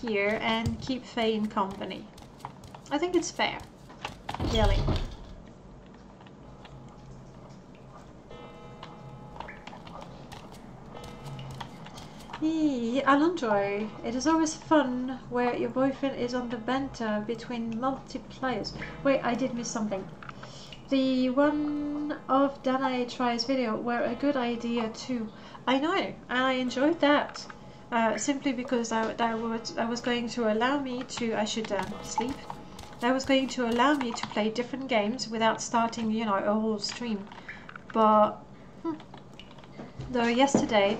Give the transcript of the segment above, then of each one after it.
here and keep Faye in company. I think it's fair, really. Alondro, it is always fun where your boyfriend is on the banter between multiplayers. Wait, I did miss something. The one of Danae tries video were a good idea too. I know, and I enjoyed that. Simply because that was going to allow me to, I should sleep. That was going to allow me to play different games without starting, you know, a whole stream. But, though yesterday,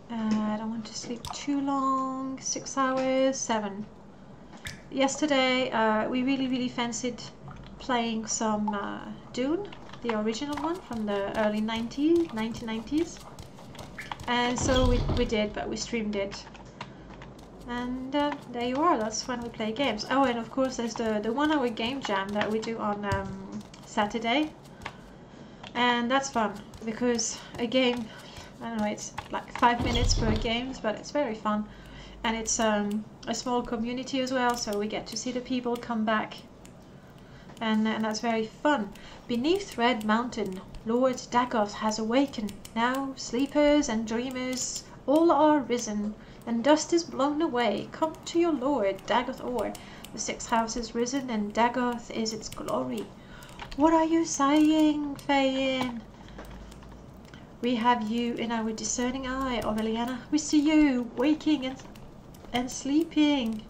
I don't want to sleep too long, 6 hours, 7. Yesterday, we really fancied playing some Dune, the original one from the early 1990s. And so we did, but we streamed it. And there you are, that's when we play games. Oh, and of course there's the 1 hour game jam that we do on Saturday. And that's fun, because a game, I don't know, it's like 5 minutes per game, but it's very fun. And it's a small community as well, so we get to see the people come back. And that's very fun. Beneath Red Mountain, Lord Dagoth has awakened. Now sleepers and dreamers all are risen, and dust is blown away. Come to your Lord, Dagoth Or. The 6th house is risen, and Dagoth is its glory. What are you saying, Fayin? We have you in our discerning eye, Aureliana. We see you waking and sleeping.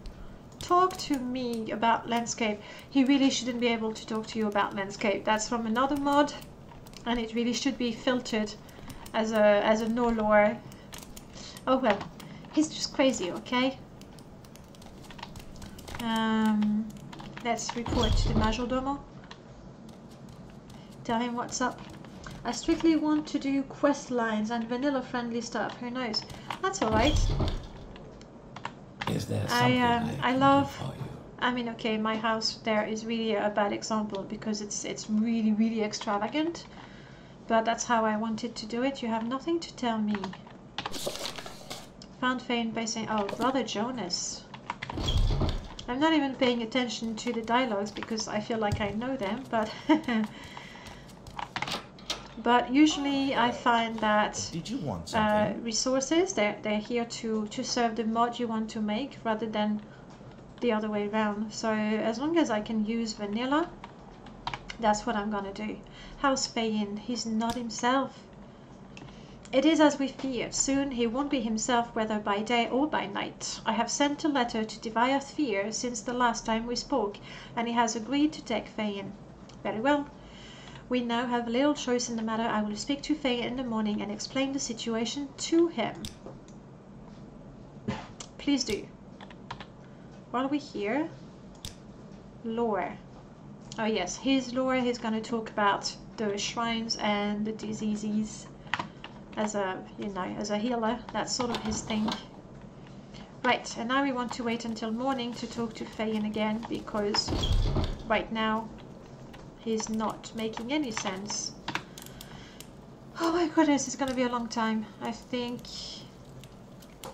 Talk to me about landscape. He really shouldn't be able to talk to you about landscape. That's from another mod, and it really should be filtered as a no lore. Oh well, he's just crazy, okay? Let's report to the Majordomo. Tell him what's up. I strictly want to do quest lines and vanilla friendly stuff. Who knows? That's alright. Is there something I love. I mean, okay, my house there is really a bad example because it's really extravagant. But that's how I wanted to do it. You have nothing to tell me. Found Fane by saying, oh, Brother Jonas. I'm not even paying attention to the dialogues because I feel like I know them, but but usually I find that did you want something? Resources, they're here to serve the mod you want to make rather than the other way around. So as long as I can use vanilla, that's what I'm gonna do. How's Fayin? He's not himself. It is as we feared. Soon he won't be himself, whether by day or by night. I have sent a letter to Deviath Fear since the last time we spoke, and he has agreed to take Fayin. Very well. We now have little choice in the matter. I will speak to Fayin in the morning and explain the situation to him. Please do. While we're here, lore. Oh yes, his lore, he's going to talk about the shrines and the diseases. As a, you know, as a healer, that's sort of his thing. Right, and now we want to wait until morning to talk to Fayin again, because right now he's not making any sense. Oh my goodness, it's gonna be a long time. I think,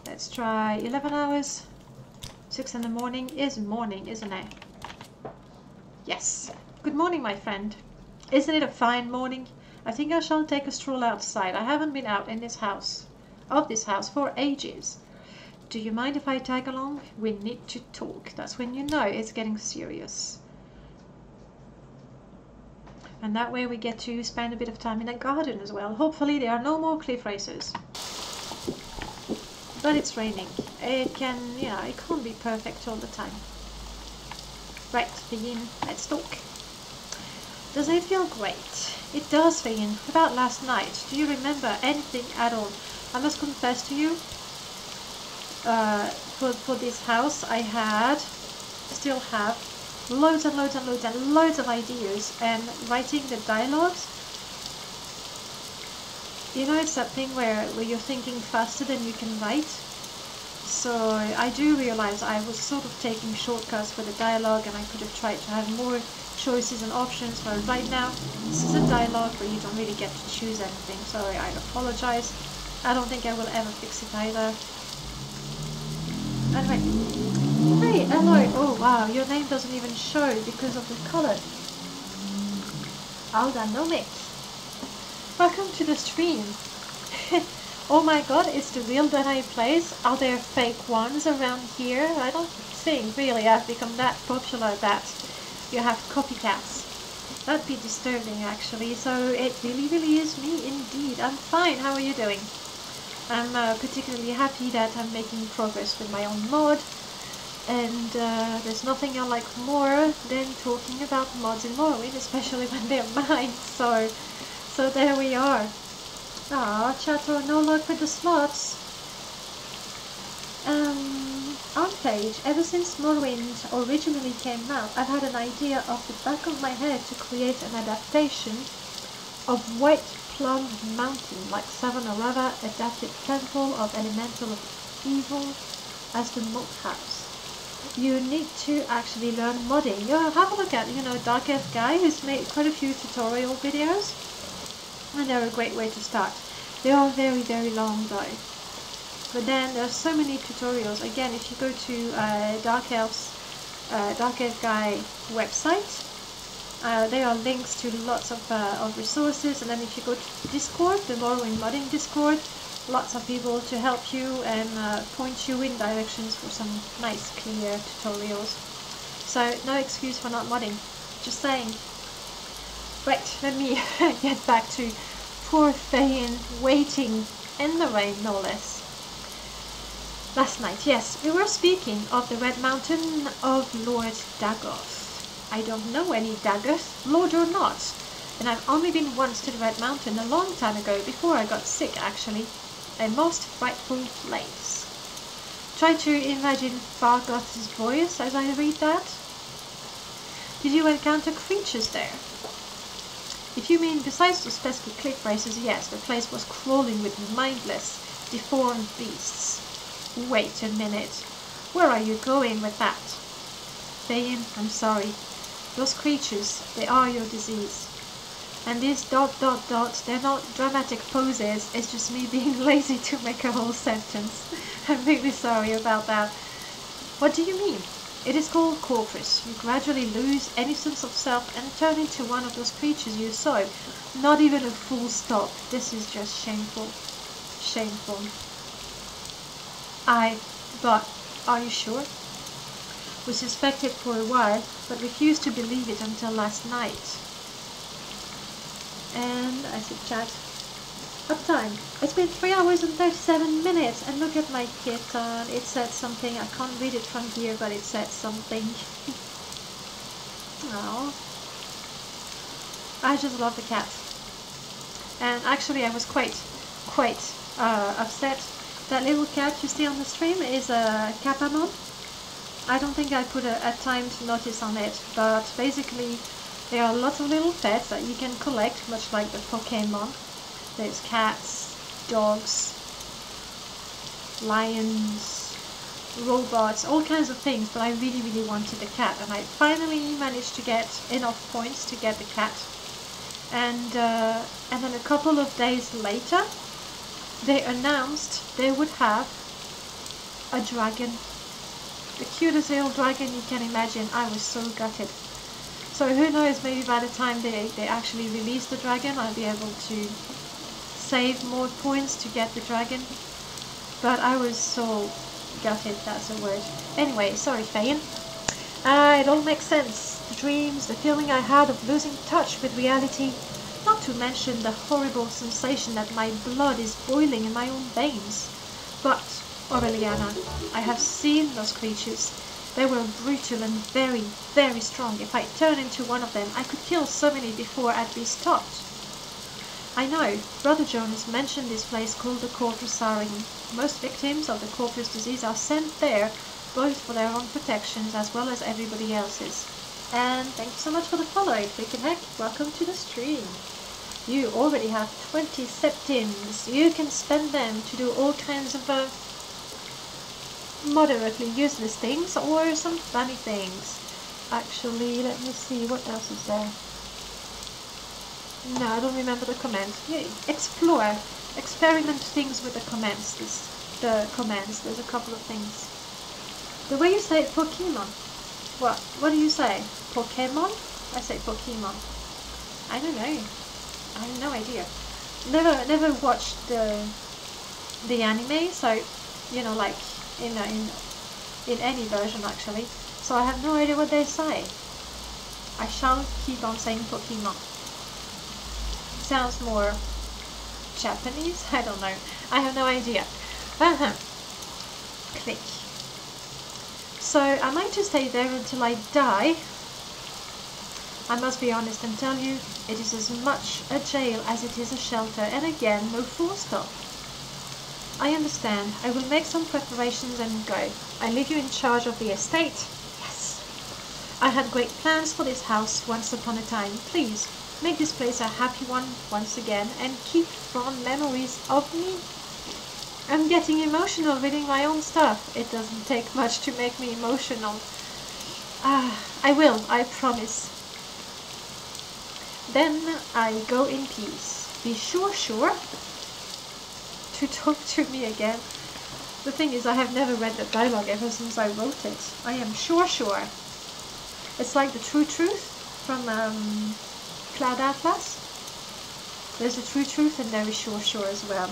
let's try 11 hours. 6 in the morning is morning, isn't it? Yes. Good morning, my friend. Isn't it a fine morning? I think I shall take a stroll outside. I haven't been out in this house, for ages. Do you mind if I tag along? We need to talk. That's when you know it's getting serious. And that way we get to spend a bit of time in the garden as well. Hopefully there are no more cliff races. But it's raining. It can, you know, it can't be perfect all the time. Right, begin. Let's talk. Does it feel great? It does, Fayin. About last night. Do you remember anything at all? I must confess to you, for this house I still have loads and loads of ideas, and writing the dialogues, you know, it's that thing where you're thinking faster than you can write. So I do realize I was sort of taking shortcuts for the dialogue, and I could have tried to have more choices and options, but right now this is a dialogue where you don't really get to choose anything. Sorry, I apologize. I don't think I will ever fix it either. Anyway. Hey, hello. Oh wow, your name doesn't even show because of the color. Aldanomics. Welcome to the stream. Oh my god, it's the real Danae plays. Are there fake ones around here? I don't think really I've become that popular that you have copycats. That'd be disturbing actually, so it really is me indeed. I'm fine, how are you doing? I'm particularly happy that I'm making progress with my own mod, and there's nothing I like more than talking about mods in Morrowind, especially when they're mine, so there we are. Ah, Chato, no luck with the slots. On page, ever since Morrowind originally came out, I've had an idea off the back of my head to create an adaptation of White Plum Mountain, like Savanarava adapted Temple of Elemental of Evil as the moat house. You need to actually learn modding. You have a look at, Dark Elf Guy, who's made quite a few tutorial videos, and they're a great way to start. They are very long though. But then there's so many tutorials. Again, if you go to Dark Elf Guy website, there are links to lots of resources, and then if you go to Discord, the Morrowind modding Discord, lots of people to help you and point you in directions for some nice clear tutorials. So no excuse for not modding, just saying. Right, let me get back to poor Thayin waiting in the rain, no less. Last night, yes, we were speaking of the Red Mountain of Lord Dagoth. I don't know any Dagoth, Lord or not, and I've only been once to the Red Mountain a long time ago, before I got sick actually. A most frightful place. Try to imagine Fargoth's voice as I read that. Did you encounter creatures there? If you mean besides those pesky cliff faces, yes, the place was crawling with mindless, deformed beasts. Wait a minute. Where are you going with that? Thayin, I'm sorry. Those creatures, they are your disease. And these ... they're not dramatic poses, it's just me being lazy to make a whole sentence. I'm really sorry about that. What do you mean? It is called corpus. You gradually lose any sense of self and turn into one of those creatures you saw. Not even a full stop. This is just shameful. Shameful. But are you sure? We suspected for a while, but refused to believe it until last night. And I said chat. Uptime. It's been 3 hours and 37 minutes, and look at my kitten. It said something. I can't read it from here, but it said something. Oh, I just love the cat. And actually, I was quite upset. That little cat you see on the stream is a Kapamon. I don't think I put a timed notice on it, but basically there are lots of little pets that you can collect, much like the Pokemon. There's cats, dogs, lions, robots, all kinds of things, but I really wanted the cat, and I finally managed to get enough points to get the cat. And then a couple of days later, they announced they would have a dragon. The cutest little dragon you can imagine. I was so gutted. So who knows, maybe by the time they actually release the dragon, I'll be able to save more points to get the dragon. But I was so gutted, that's a word. Anyway, sorry Thayin. It all makes sense. The dreams, the feeling I had of losing touch with reality. Not to mention the horrible sensation that my blood is boiling in my own veins. But, Aureliana, I have seen those creatures. They were brutal and very strong. If I turned into one of them, I could kill so many before I'd be stopped. I know, Brother Jonas mentioned this place called the Corpusarium. Most victims of the corpus disease are sent there, both for their own protections as well as everybody else's. And thank you so much for the follow, Freaking Heck. Welcome to the stream. You already have 20 septims. You can spend them to do all kinds of moderately useless things or some funny things. Actually, let me see, what else is there? No, I don't remember the command. Yeah, explore. Experiment things with the commands. There's a couple of things. The way you say Pokemon. What do you say? Pokemon? I say Pokemon. I don't know. I have no idea. Never watched the anime, so you know, like in any version actually. So I have no idea what they say. I shall keep on saying Pokemon. Sounds more Japanese? I don't know. I have no idea. Click. So I might just stay there until I die. I must be honest and tell you, it is as much a jail as it is a shelter, and again, no force stop. I understand. I will make some preparations and go. I leave you in charge of the estate. Yes. I had great plans for this house once upon a time. Please, make this place a happy one once again, and keep fond memories of me. I'm getting emotional reading my own stuff. It doesn't take much to make me emotional. I will, I promise. Then I go in peace. Be sure to talk to me again. The thing is, I have never read the dialogue ever since I wrote it. I am sure. It's like the true truth from Cloud Atlas. There's a true truth and there is sure as well.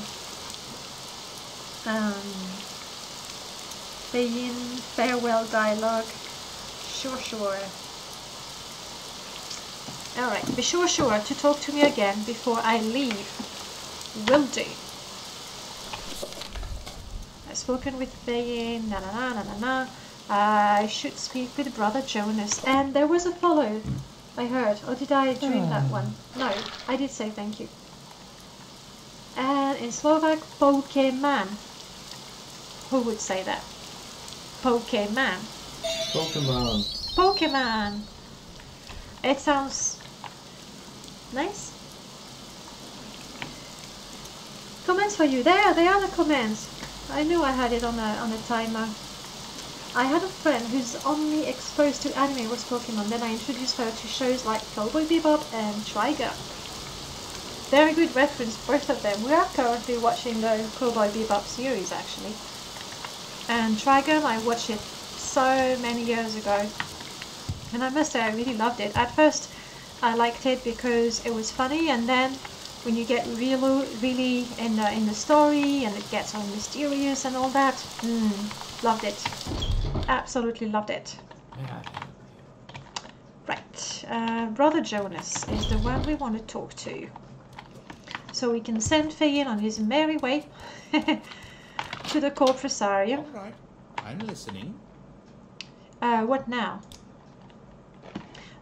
Begin farewell dialogue. Sure. Alright, be sure to talk to me again before I leave. Will do. I've spoken with Begin, na. I should speak with Brother Jonas. And there was a follow, I heard. Or did I dream that one? No, I did say thank you. And in Slovak, Pokemon. Who would say that? Pokemon. Pokemon. It sounds nice. Comments for you. There, they are the comments. I knew I had it on a timer. I had a friend whose only exposed to anime was Pokemon. Then I introduced her to shows like Cowboy Bebop and Trigger. Very good reference, both of them. We are currently watching the Cowboy Bebop series actually. And Trigun, I watched it so many years ago. And I must say I really loved it. At first I liked it because it was funny, and then when you get really in the story and it gets all mysterious and all that, loved it. Absolutely loved it. Right, Brother Jonas is the one we want to talk to. So we can send Feyin on his merry way to the Corpressarium. All right, I'm listening. What now?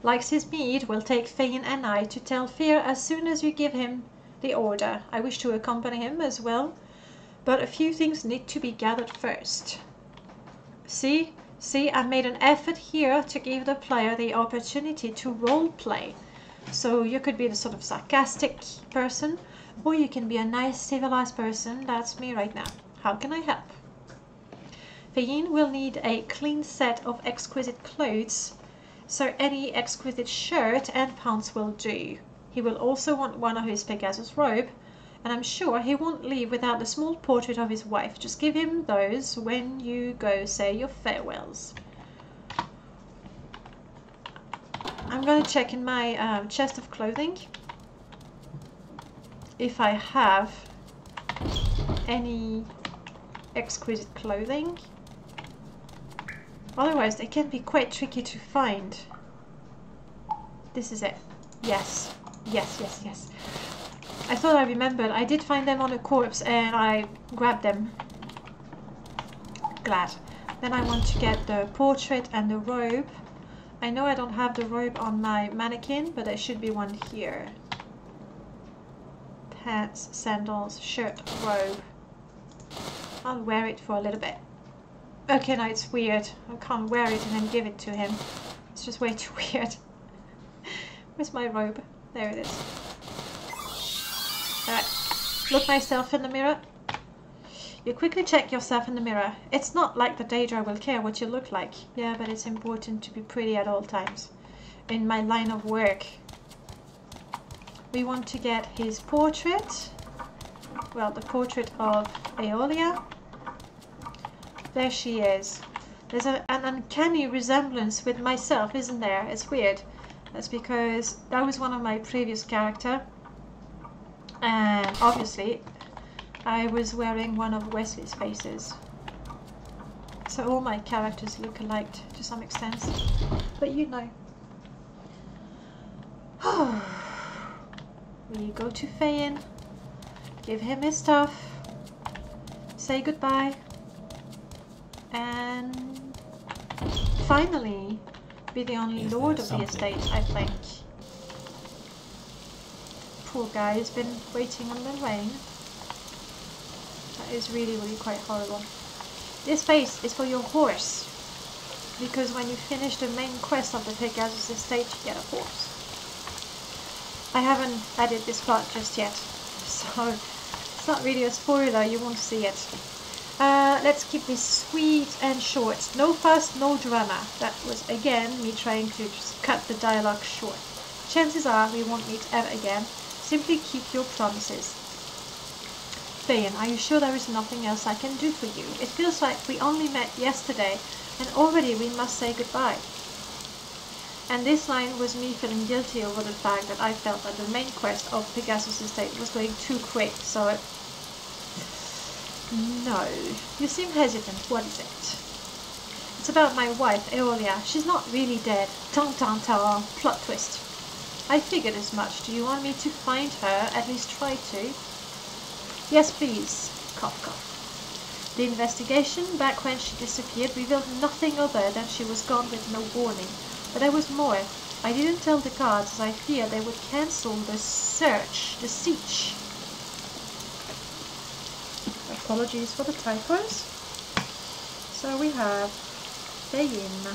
Likes his mead, will take Feyin and I to Tel Fear as soon as you give him the order. I wish to accompany him as well, but a few things need to be gathered first. See, I made an effort here to give the player the opportunity to role-play. So you could be the sort of sarcastic person, or you can be a nice civilized person. That's me right now. How can I help? Feyin will need a clean set of exquisite clothes, so any exquisite shirt and pants will do. He will also want one of his Pegasus robe, and I'm sure he won't leave without a small portrait of his wife. Just give him those when you go say your farewells. I'm going to check in my chest of clothing if I have any exquisite clothing. Otherwise they can be quite tricky to find. This is it. Yes. I thought I remembered. I did find them on a corpse and I grabbed them. Glad. Then I want to get the portrait and the robe. I know I don't have the robe on my mannequin, but there should be one here. Pants, sandals, shirt, robe. I'll wear it for a little bit. Okay, no, it's weird. I can't wear it and then give it to him. It's just way too weird. Where's my robe? There it is. Alright. Look myself in the mirror. You quickly check yourself in the mirror. It's not like the Daedra will care what you look like. Yeah, but it's important to be pretty at all times. In my line of work. We want to get his portrait. Well, the portrait of Aeolia. There she is. There's an uncanny resemblance with myself, isn't there? It's weird. That's because that was one of my previous character. And obviously, I was wearing one of Wesley's faces. So all my characters look alike to some extent. But you know. We go to Fayin, give him his stuff, say goodbye, and finally be the only lord of the estate, I think. Poor guy has been waiting on the rain. That is really, really quite horrible. This face is for your horse, because when you finish the main quest of the Pegasus estate, you get a horse. I haven't added this part just yet, so it's not really a spoiler, you won't see it. Let's keep this sweet and short. No fuss, no drama. That was again me trying to just cut the dialogue short. Chances are we won't meet ever again. Simply keep your promises. Fayin, are you sure there is nothing else I can do for you? It feels like we only met yesterday and already we must say goodbye. And this line was me feeling guilty over the fact that I felt that the main quest of Pegasus estate was going too quick, so it... No. You seem hesitant. What is it? It's about my wife, Eolia. She's not really dead. Dun dun dun. Plot twist. I figured as much. Do you want me to find her? At least try to. Yes, please. Cough, cough. The investigation, back when she disappeared, revealed nothing other than she was gone with no warning. But there was more. I didn't tell the guards as I feared they would cancel the search, the siege. Apologies for the typos. So we have Fayin.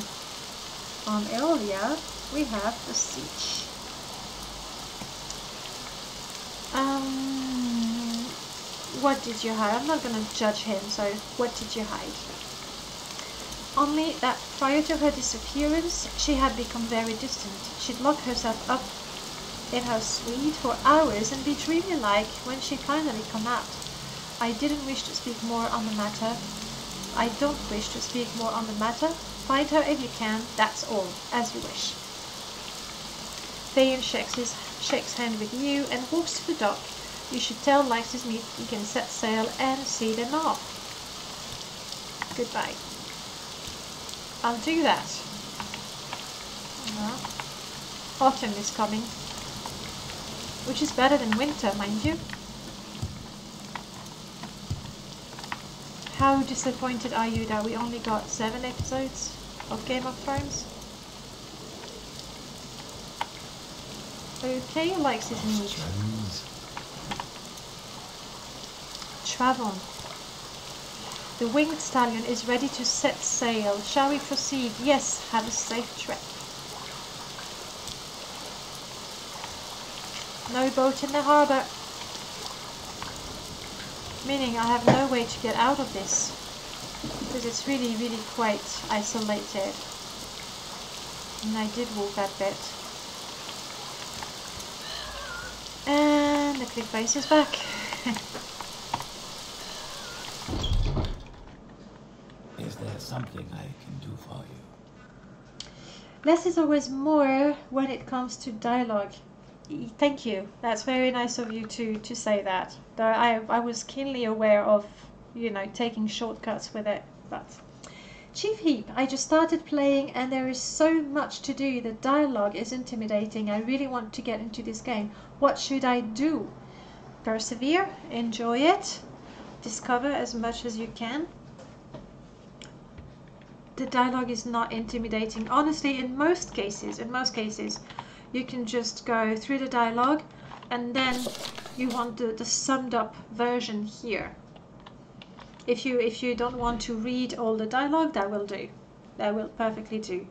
On Eolia, we have the siege. What did you hide? I'm not going to judge him, so what did you hide? Only that prior to her disappearance, she had become very distant. She'd lock herself up in her suite for hours and be dreamy-like when she finally come out. I didn't wish to speak more on the matter. I don't wish to speak more on the matter. Find her if you can, that's all, as you wish. Fayin shakes hand with you and walks to the dock. You should tell Lysis you can set sail and see them off. Goodbye. I'll do that. Autumn is coming, which is better than winter, mind you. How disappointed are you that we only got 7 episodes of Game of Thrones? Okay, Lysis needs. Travel. The winged stallion is ready to set sail. Shall we proceed? Yes, have a safe trip. No boat in the harbour. Meaning I have no way to get out of this. Because it's really, really quite isolated. And I did walk that bit. And the click base is back. Is there something I can do for you? Less is always more when it comes to dialogue. Thank you. That's very nice of you to say that. Though I was keenly aware of, you know, taking shortcuts with it. But Chief Heap, I just started playing and there is so much to do. The dialogue is intimidating. I really want to get into this game. What should I do? Persevere, enjoy it, discover as much as you can. The dialogue is not intimidating. Honestly, in most cases, you can just go through the dialogue and then you want the summed up version here. If you don't want to read all the dialogue, that will do. That will perfectly do.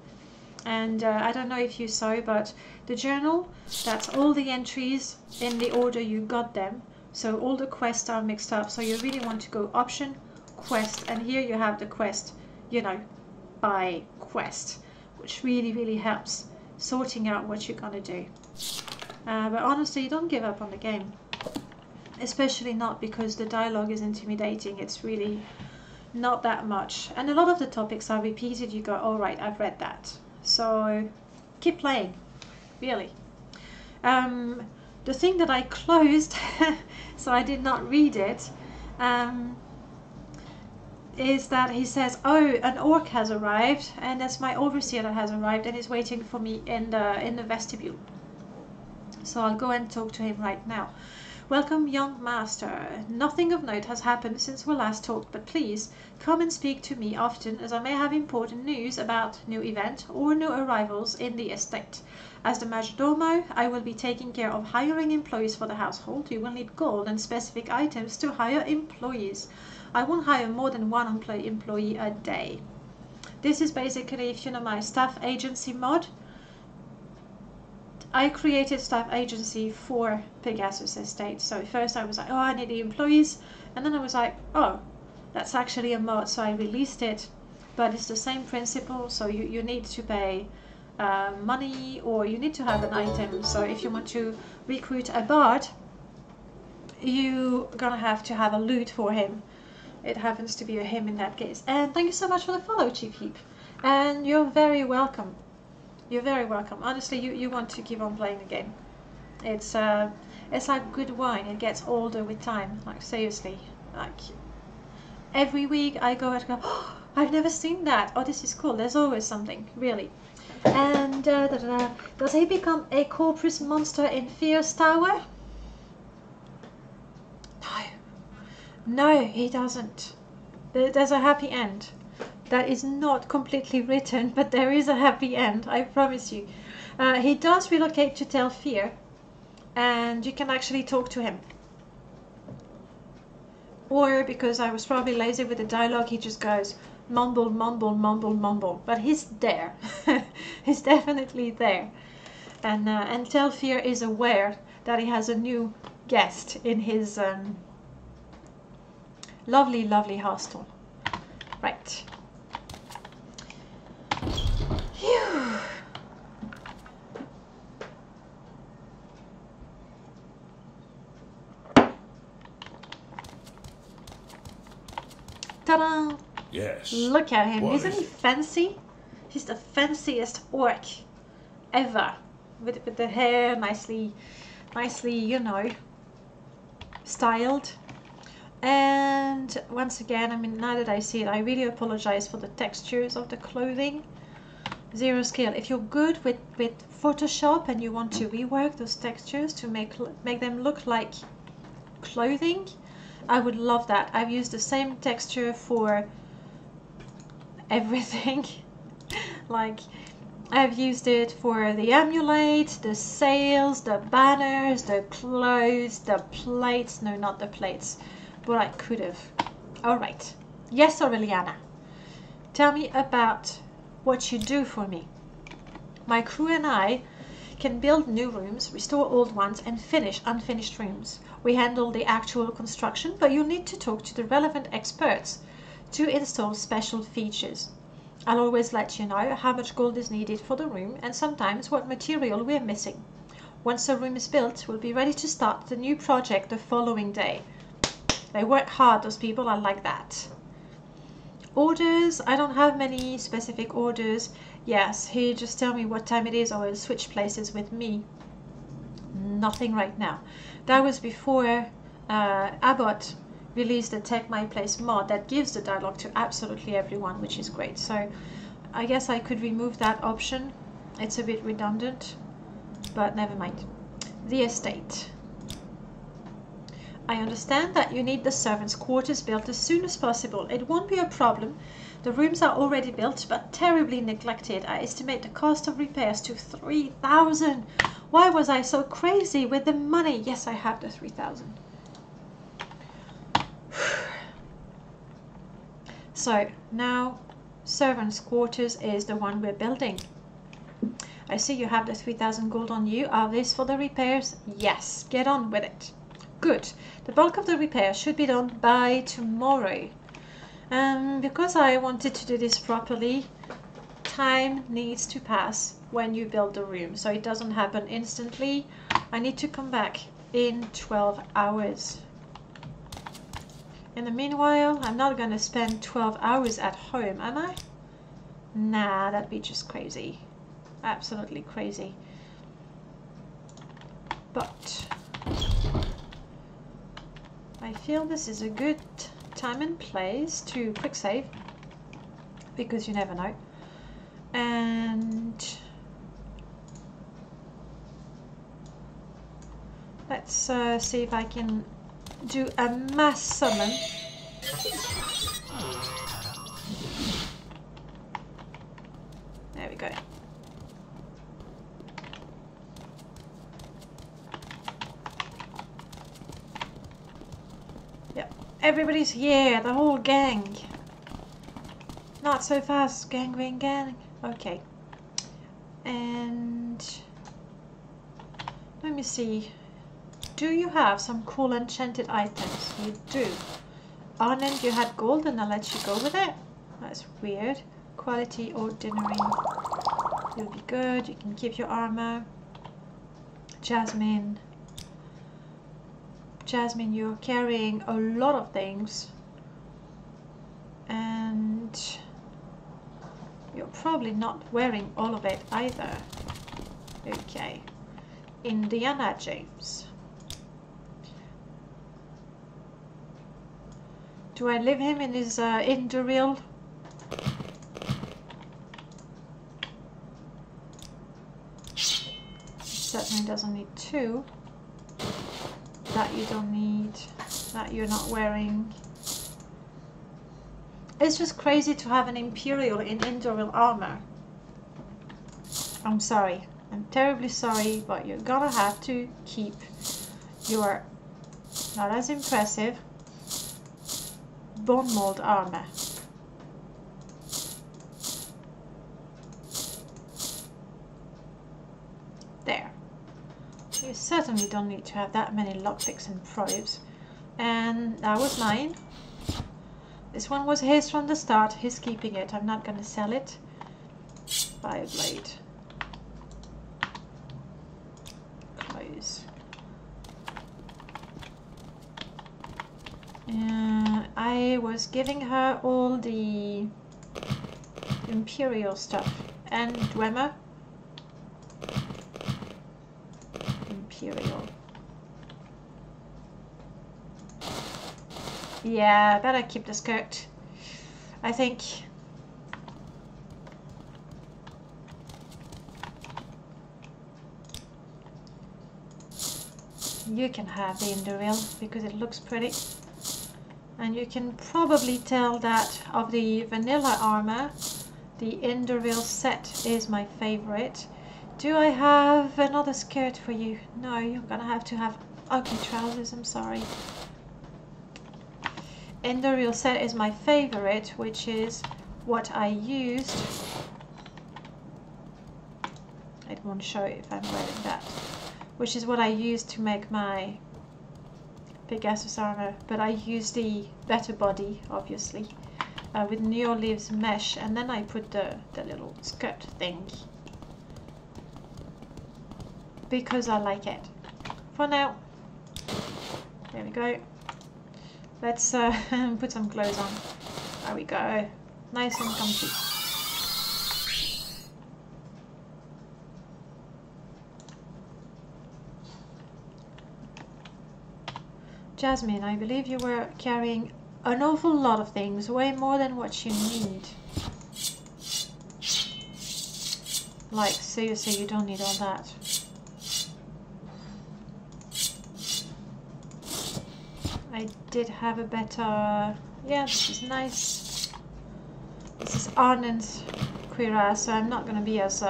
And I don't know if you saw, but the journal, that's all the entries in the order you got them. So all the quests are mixed up. So you really want to go option, quest, and here you have the quest, you know, by quest, which really, really helps sorting out what you're gonna do. But honestly, don't give up on the game. Especially not because the dialogue is intimidating. It's really, not that much. And a lot of the topics are repeated. You go, all right, I've read that. So keep playing, really. The thing that I closed, so I did not read it, is that he says, oh, an orc has arrived, and that's my overseer that has arrived and is waiting for me in the vestibule. So I'll go and talk to him right now. Welcome, young master. Nothing of note has happened since we last talked, but please come and speak to me often, as I may have important news about new event or new arrivals in the estate. As the majordomo, I will be taking care of hiring employees for the household. You will need gold and specific items to hire employees. I won't hire more than one employee a day. This is basically, if you know my staff agency mod, I created staff agency for Pegasus estate. So first I was like, oh, I need the employees, and then I was like, oh, that's actually a mod, so I released it. But it's the same principle, so you need to pay money, or you need to have an item. So if you want to recruit a bard, you're gonna have to have a loot for him. It happens to be a him in that case. And thank you so much for the follow, Chief Heap. And you're very welcome. You're very welcome. Honestly, you want to keep on playing the game. It's like good wine. It gets older with time. Like seriously, like every week I go and go, oh, I've never seen that. Oh, this is cool. There's always something, really. And does he become a corpus monster in Fear's Tower? No, he doesn't. There's a happy end. That is not completely written, but there is a happy end, I promise you. He does relocate to Tel Fear, and you can actually talk to him. Or, because I was probably lazy with the dialogue, he just goes mumble, mumble, mumble, mumble. But he's there. He's definitely there. And Tel Fear is aware that he has a new guest in his lovely, lovely hostel. Right. Phew. Ta-da! Yes. Look at him. What Isn't is he it? fancy? He's the fanciest orc ever. With the hair nicely, you know, styled. And once again, I mean, now that I see it, I really apologize for the textures of the clothing. 0 skill. If you're good with Photoshop and you want to rework those textures to make them look like clothing, I would love that. I've used the same texture for everything. Like, I've used it for the amulet, the sails, the banners, the clothes, the plates. No, not the plates. But I could have. Alright. Yes, Aureliana. Tell me about what you do for me. My crew and I can build new rooms, restore old ones, and finish unfinished rooms. We handle the actual construction, but you'll need to talk to the relevant experts to install special features. I'll always let you know how much gold is needed for the room and sometimes what material we're missing. Once the room is built, we'll be ready to start the new project the following day. They work hard, those people. I like that. Orders. I don't have many specific orders. Yes, he just tell me what time it is, or he'll switch places with me. Nothing right now. That was before Abbott released the Tech My Place mod that gives the dialogue to absolutely everyone, which is great. So I guess I could remove that option. It's a bit redundant, but never mind. The estate. I understand that you need the servants' quarters built as soon as possible. It won't be a problem. The rooms are already built, but terribly neglected. I estimate the cost of repairs to 3,000. Why was I so crazy with the money? Yes, I have the 3,000. So now servants' quarters is the one we're building. I see you have the 3,000 gold on you. Are these for the repairs? Yes, get on with it. Good. The bulk of the repairs should be done by tomorrow. Because I wanted to do this properly, time needs to pass when you build the room, so it doesn't happen instantly. I need to come back in 12 hours. In the meanwhile, I'm not gonna spend 12 hours at home, am I? Nah, that'd be just crazy. Absolutely crazy. But I feel this is a good time and place to quick save, because you never know. And let's see if I can do a mass summon. There we go. Yep, everybody's here, the whole gang. Not so fast, gang. Okay. And let me see. Do you have some cool enchanted items? You do. Arnend, you had gold and I'll let you go with it. That's weird. Quality ordinary. You'll be good. You can keep your armor. Jasmine. Jasmine, you're carrying a lot of things. And you're probably not wearing all of it either. Okay. Indiana James. Do I leave him in his Induril? Certainly doesn't need two. That you don't need. That you're not wearing. It's just crazy to have an Imperial in Induril armor. I'm sorry. I'm terribly sorry, but you're gonna have to keep your not as impressive bone mold armor. There. You certainly don't need to have that many lockpicks and probes. And that was mine. This one was his from the start. He's keeping it. I'm not going to sell it. Fireblade. Close. I was giving her all the Imperial stuff. And Dwemer. Imperial. Yeah, better keep the skirt. I think. You can have the Induril because it looks pretty. And you can probably tell that of the vanilla armor, the Induril set is my favorite. Do I have another skirt for you? No, you're gonna have to have ugly trousers, I'm sorry. Induril set is my favorite, which is what I used. It won't show if I'm wearing that. Which is what I used to make my Pegasus armor, but I used the better body, obviously, with New Leaves mesh, and then I put the little skirt thing. Because I like it. For now. There we go. Let's put some clothes on. There we go. Nice and comfy. Jasmine, I believe you were carrying an awful lot of things, way more than what you need. Like, seriously, you don't need all that. I did have a better... Yeah, this is nice. This is Arnend's cuirass, so I'm not going to be as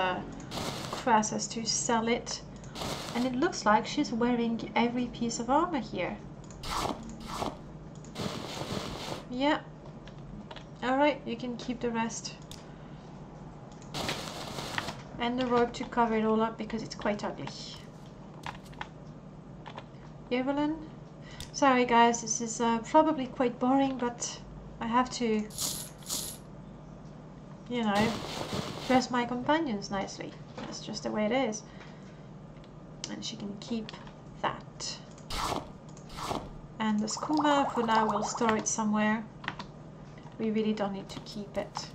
crass as to sell it. And it looks like she's wearing every piece of armor here. Yeah. Alright, you can keep the rest. And the robe to cover it all up because it's quite ugly. Evelyn? Sorry guys, this is probably quite boring, but I have to, you know, dress my companions nicely. That's just the way it is. And she can keep that. And the skooma, for now, we'll store it somewhere. We really don't need to keep it.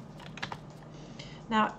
Now,